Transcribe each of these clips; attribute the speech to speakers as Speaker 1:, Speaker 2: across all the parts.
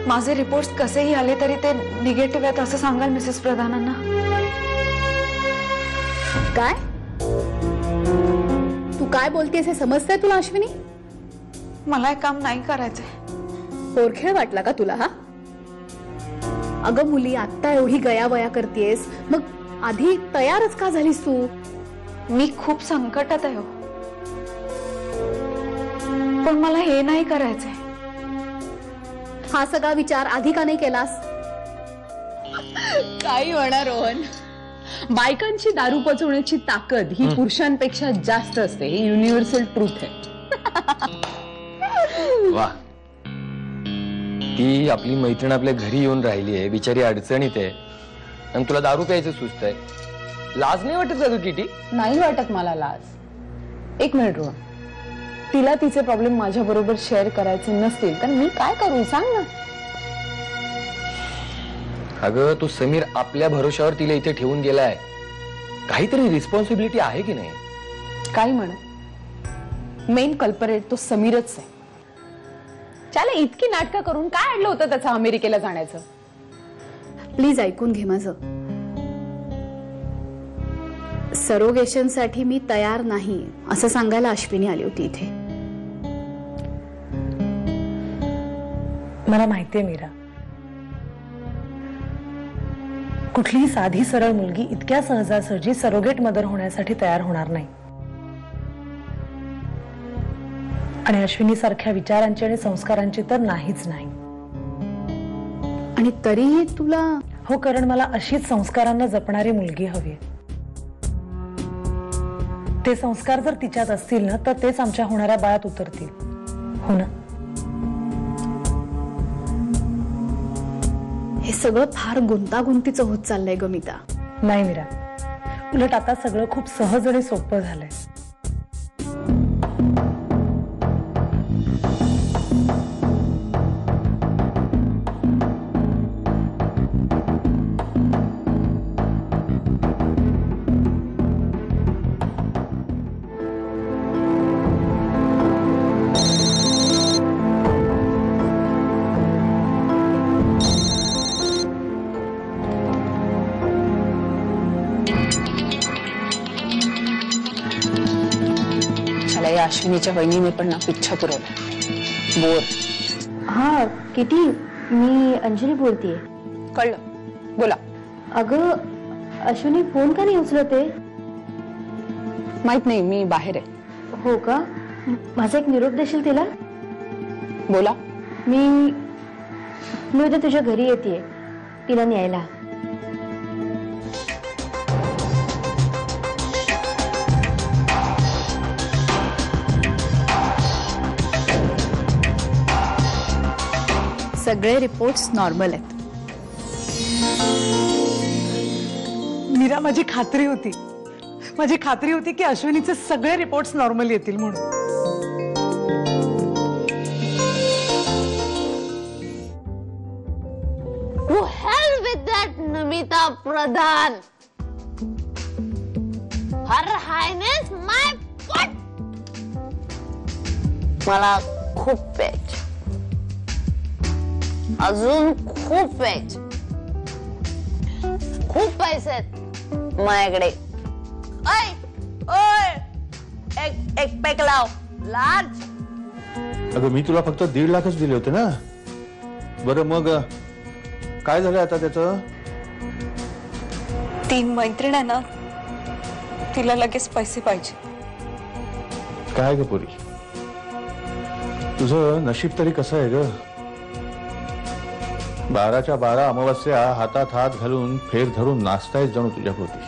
Speaker 1: माझे रिपोर्ट्स कसेही आले तरी ते निगेटिव्ह आहेत असं सांगाल मिसेस प्रधानांना?
Speaker 2: काय तू काय बोलतेस हे समजतंय तुला अश्विनी?
Speaker 1: मला हे काम नाही करायचंय.
Speaker 2: पोरखेळ वाटला का तुला? हा अगं मुली, आता एवढी गयावया करतेस, मग आधी तयारच का झालीस तू?
Speaker 1: मी खूप संकटात आहे हो, पण मला हे नाही करायचंय.
Speaker 2: हा सगळा विचार आधी का नाही केलास?
Speaker 3: काही म्हणा रोहन, बायकांची दारू पचवण्याची ताकद ही पुरुषांपेक्षा जास्त असते. ही युनिव्हर्सल ट्रूथ आहे.
Speaker 4: वा, ती आपली मैत्रीण आपल्या घरी येऊन राहिली आहे, बिचारी अडचणीत आहे, आणि तुला दारू प्यायचं सुचतंय. लाज नाही वाटत का ग किटी?
Speaker 3: नाही वाटत मला लाज. एक मिनिट रोहन, तिला तिचे प्रॉब्लेम माझ्या बरोबर शेअर करायचे नसतील तर मी काय करू सांग ना.
Speaker 4: अगं तो समीर आपल्या भरोशावर तिला इथे ठेवून गेलाय. काहीतरी रिस्पॉन्सिबिलिटी आहे की नाही?
Speaker 3: काही म्हणा, मेन कल्परेट तो समीरच आहे. त्याला इतकी नाटकं करून काय अडलं होतं त्याचं अमेरिकेला जाण्याचं?
Speaker 2: प्लीज ऐकून घे माझं. सरोगेशनसाठी मी तयार नाही असं सांगायला अश्विनी आली होती इथे.
Speaker 5: मला माहितीये मीरा, कुठलीही साधी सरळ मुलगी इतक्या सहजासहजी सरोगेट मदर होण्यासाठी तयार होणार नाही. आणि अश्विनी सारख्या विचारांची आणि संस्कारांची तर नाहीच नाही.
Speaker 2: आणि तरीही तुला?
Speaker 5: हो, कारण मला अशीच संस्कारांना जपणारी मुलगी हवी. ते संस्कार जर तिच्यात असतील ना तर तेच आमच्या होणाऱ्या बाळात उतरतील. हो ना?
Speaker 2: हे सगळं फार गुंतागुंतीचं होत चाललंय ग मीता.
Speaker 5: नाही मीरा, उलट आता सगळं खूप सहज आणि सोपं झालंय.
Speaker 3: या अश्विनीच्या वहिनीने पण ना पिच्छा पुरवला. बोर.
Speaker 6: हा किटी, मी अंजली बोलतेय.
Speaker 3: कळलं, बोला.
Speaker 6: अगं अश्विनी फोन का नाही उचलते?
Speaker 3: माहित नाही, मी बाहेर आहे.
Speaker 6: हो का? माझा एक निरोप देशील तिला?
Speaker 3: बोला.
Speaker 6: मी उद्या तुझ्या घरी येतेय तिला न्यायला.
Speaker 2: सगळे रिपोर्ट्स नॉर्मल आहेत.
Speaker 5: मीरा, माझी खात्री होती की अश्विनीचे सगळे रिपोर्ट्स नॉर्मल येतील म्हणून.
Speaker 7: To hell with that Namita Pradhan. Her Highness my foot. मला खूप पेच, अजून खूप पेच, खूप पैसे आहेत माझ्याकडे. ओय ओय, एक पेक लाव लार्ज.
Speaker 8: अगं मी तुला फक्त 1.5 लाखच दिले होते ना. बरं मग काय झालं आता त्याचं?
Speaker 1: ती मैत्रीण आहे ना, तिला लगेच पैसे पाहिजे.
Speaker 8: काय ग पुरी, तुझं नशीब तरी कसं आहे ग? 12च्या 12 अमावस्या हातात हात घालून फेर धरून नाचतायच जणू तुझ्या होती.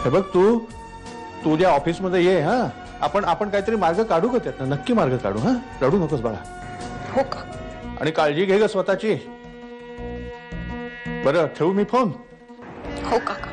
Speaker 8: हे बघ, तू उद्या ऑफिसमध्ये ये. हा, आपण काहीतरी मार्ग काढू का त्यातनं? नक्की मार्ग काढू. हा, रडू नकोस बाळा.
Speaker 1: हो का?
Speaker 8: आणि काळजी घे ग स्वतःची. बरं, ठेवू मी फोन?
Speaker 1: हो काका.